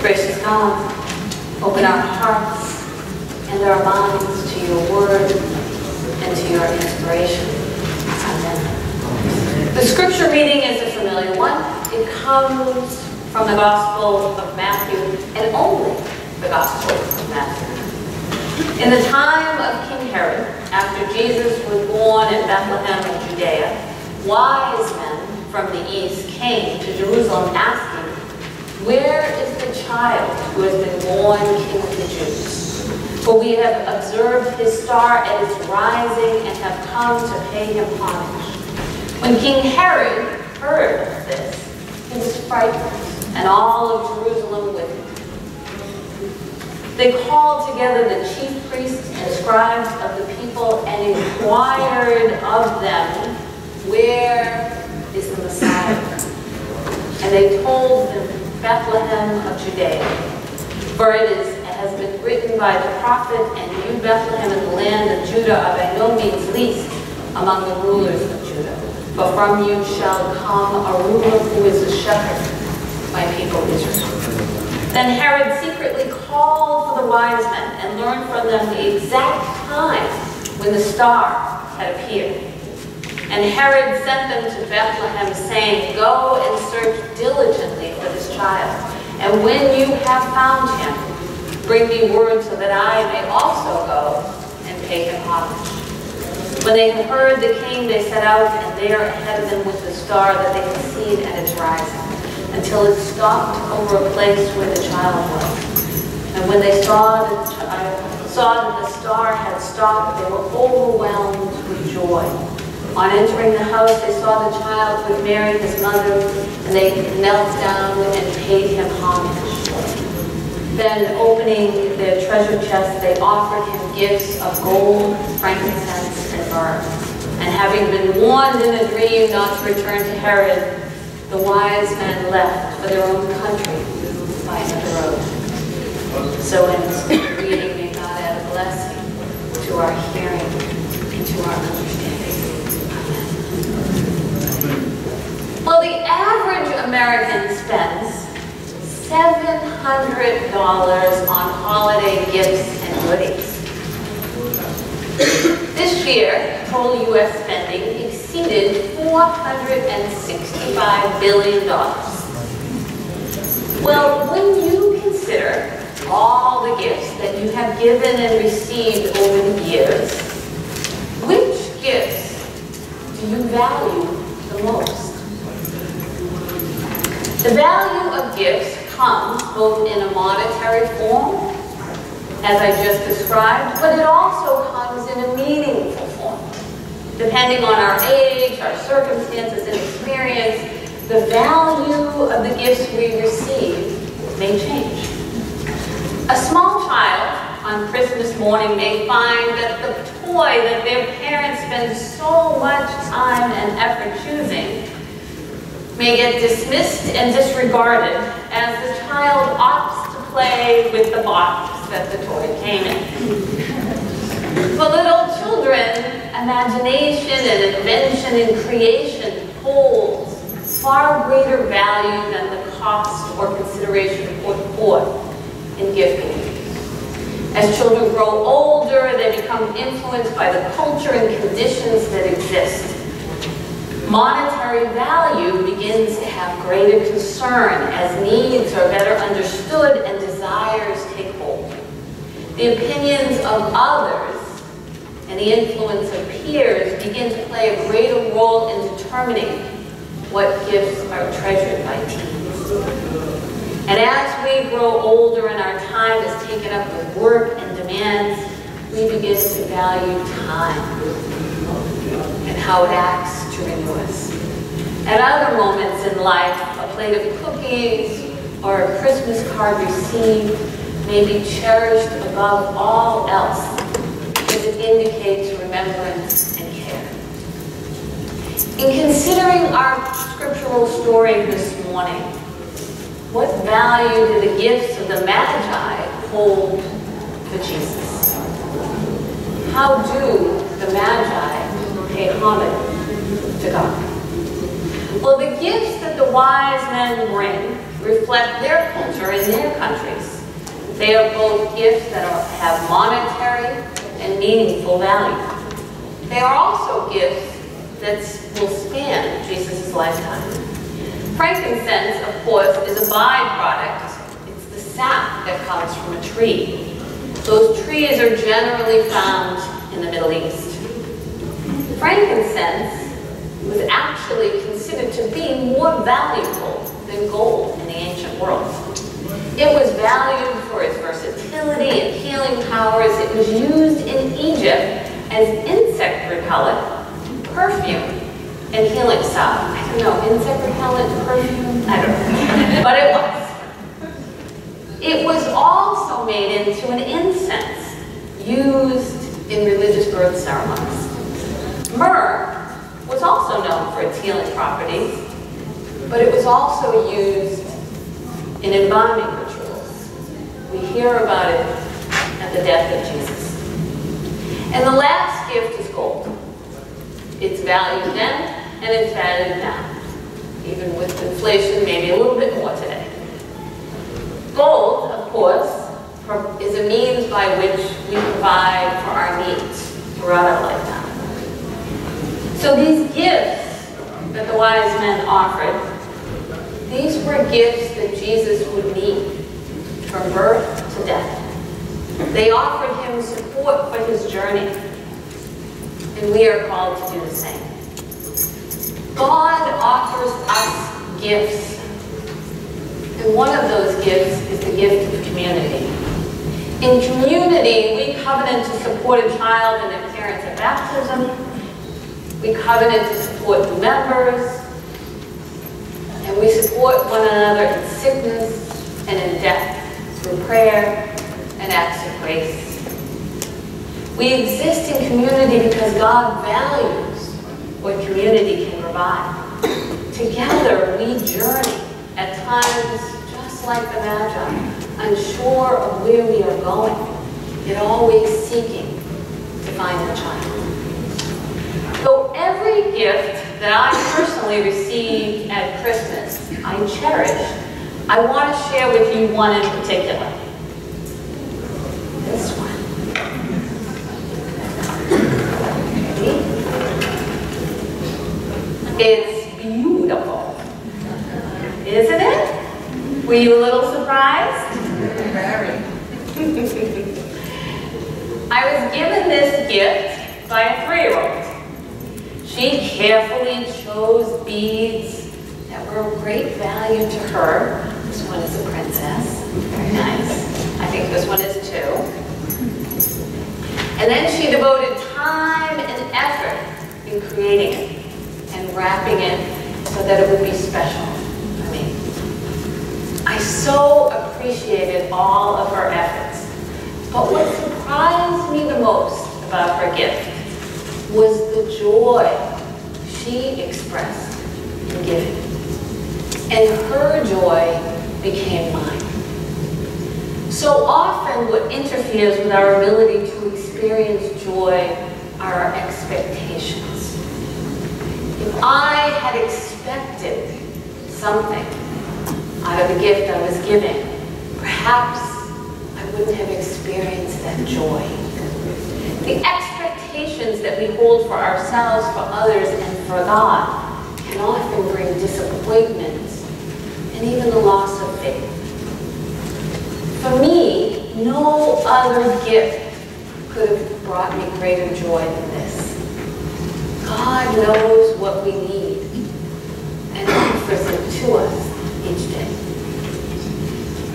Gracious God, open our hearts and our minds to your word and to your inspiration. Amen. The scripture reading is a familiar one. It comes from the Gospel of Matthew, and only the Gospel of Matthew. In the time of King Herod, after Jesus was born in Bethlehem of Judea, wise men from the east came to Jerusalem asking, "Where is the child who has been born King of the Jews? For we have observed his star at its rising and have come to pay him homage." When King Herod heard of this, he was frightened, and all of Jerusalem with him. They called together the chief priests and scribes of the people and inquired of them, "Where is the Messiah?" And they told them, "Bethlehem of Judea. For it has been written by the prophet, and you, Bethlehem, in the land of Judah, are by no means least among the rulers of Judah. For from you shall come a ruler who is a shepherd, my people Israel." Then Herod secretly called for the wise men and learned from them the exact time when the star had appeared. And Herod sent them to Bethlehem, saying, "Go and search diligently for this child, and when you have found him, bring me word so that I may also go and pay him homage." When they had heard the king, they set out, and there ahead of them was the star that they could see it at its rising, until it stopped over a place where the child was. And when they saw that the star had stopped, they were overwhelmed with joy. On entering the house, they saw the child with Mary, his mother, and they knelt down and paid him homage. Then, opening their treasure chest, they offered him gifts of gold, frankincense, and myrrh. And having been warned in a dream not to return to Herod, the wise men left for their own country by another road. So ends the reading. May God add a blessing to our hearing and to our understanding. Well, the average American spends $700 on holiday gifts and goodies. This year, total U.S. spending exceeded $465 billion. Well, when you consider all the gifts that you have given and received over the years, which gifts do you value the most? The value of gifts comes both in a monetary form, as I just described, but it also comes in a meaningful form. Depending on our age, our circumstances, and experience, the value of the gifts we receive may change. A small child on Christmas morning may find that the toy that their parents spend so much time and effort choosing may get dismissed and disregarded as the child opts to play with the box that the toy came in. For little children, imagination and invention and creation holds far greater value than the cost or consideration put forth in gift giving. As children grow older, they become influenced by the culture and conditions that exist. Monetary value begins to have greater concern as needs are better understood and desires take hold. The opinions of others and the influence of peers begin to play a greater role in determining what gifts are treasured by teens. And as we grow older and our time is taken up with work and demands, we begin to value time and how it acts to renew us. At other moments in life, a plate of cookies or a Christmas card received may be cherished above all else because it indicates remembrance and care. In considering our scriptural story this morning, what value do the gifts of the Magi hold for Jesus? How do the Magi pay homage to God? Well, the gifts that the wise men bring reflect their culture in their countries. They are both gifts that have monetary and meaningful value. They are also gifts that will span Jesus' lifetime. Frankincense, of course, is a byproduct. It's the sap that comes from a tree. Those trees are generally found in the Middle East. Frankincense was actually considered to be more valuable than gold in the ancient world. It was valued for its versatility and healing powers. It was used in Egypt as insect repellent, perfume, and healing salve. I don't know, insect repellent, perfume? I don't know. But it was. It was also made into an incense used in religious birth ceremonies. Myrrh was also known for its healing properties, but it was also used in embalming rituals. We hear about it at the death of Jesus. And the last gift is gold. It's valued then, and it's valued now. Even with inflation, maybe a little bit more today. Gold, of course, is a means by which we provide for our needs throughout our lifetime. So these gifts that the wise men offered, these were gifts that Jesus would need from birth to death. They offered him support for his journey, and we are called to do the same. God offers us gifts, and one of those gifts is the gift of community. In community, we covenant to support a child and their parents at baptism. We covenant to support new members, and we support one another in sickness and in death through prayer and acts of grace. We exist in community because God values what community can provide. Together, we journey, at times just like the Magi, unsure of where we are going, yet always seeking to find the child. So every gift that I personally received at Christmas, I cherish. I want to share with you one in particular. This one. It's beautiful. Isn't it? Were you a little surprised? Very. I was given this gift by a 3-year-old. She carefully chose beads that were of great value to her. This one is a princess. Very nice. I think this one is too. And then she devoted time and effort in creating it and wrapping it so that it would be special for me. I so appreciated all of her efforts. But what surprised me the most about her gift was the joy she expressed in giving. And her joy became mine. So often what interferes with our ability to experience joy are our expectations. If I had expected something out of the gift I was giving, perhaps I wouldn't have experienced that joy. The expectations that we hold for ourselves, for others, and for God can often bring disappointment and even the loss of faith. For me, no other gift could have brought me greater joy than this. God knows what we need and offers it to us each day.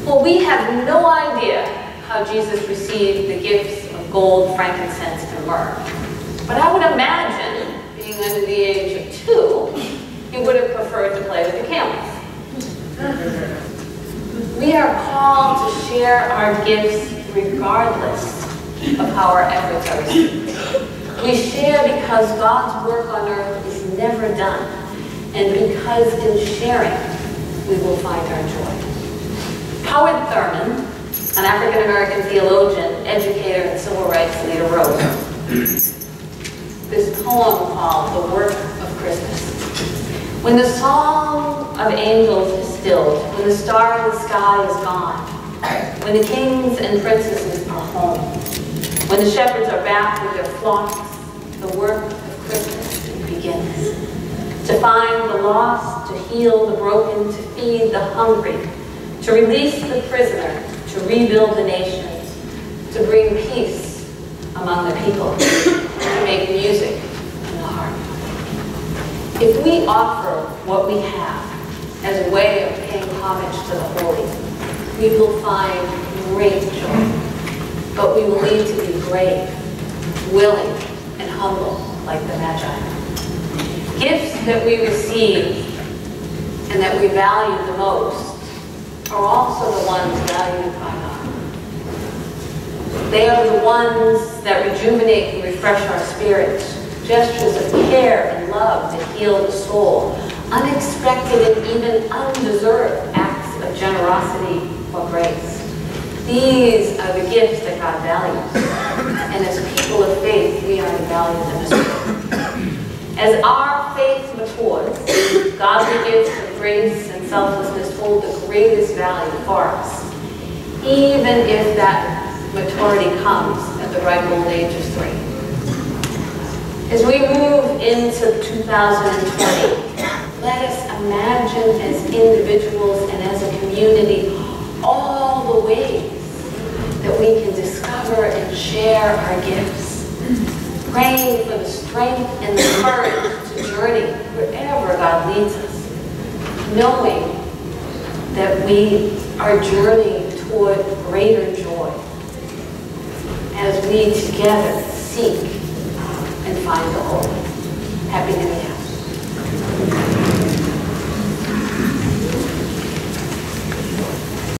Well, we have no idea how Jesus received the gifts of gold, frankincense, and myrrh. But I would imagine, being under the age of 2, he would have preferred to play with the camels. We are called to share our gifts regardless of how our efforts are received. We share because God's work on earth is never done, and because in sharing, we will find our joy. Howard Thurman, an African-American theologian, educator, and civil rights leader, wrote this poem called The Work of Christmas. When the song of angels is stilled, when the star in the sky is gone, when the kings and princesses are home, when the shepherds are back with their flocks, the work of Christmas begins. To find the lost, to heal the broken, to feed the hungry, to release the prisoner, to rebuild the nations, to bring peace among the people, to make music in the heart. If we offer what we have as a way of paying homage to the holy, we will find great joy. But we will need to be brave, willing, and humble like the Magi. Gifts that we receive and that we value the most are also the ones valued by God. They are the ones that rejuvenate and refresh our spirits, gestures of care and love that heal the soul, unexpected and even undeserved acts of generosity or grace. These are the gifts that God values, and as people of faith, we are to value them as well. As our faith matures, godly gifts of grace and selflessness hold the greatest value for us, even if that maturity comes at the ripe old age of 3. As we move into 2020, let us imagine as individuals and as a community all the ways that we can discover and share our gifts. Praying for the strength and the courage to journey wherever God leads us, knowing that we are journeying toward greater joy as we together seek and find the holy. Happy New Year.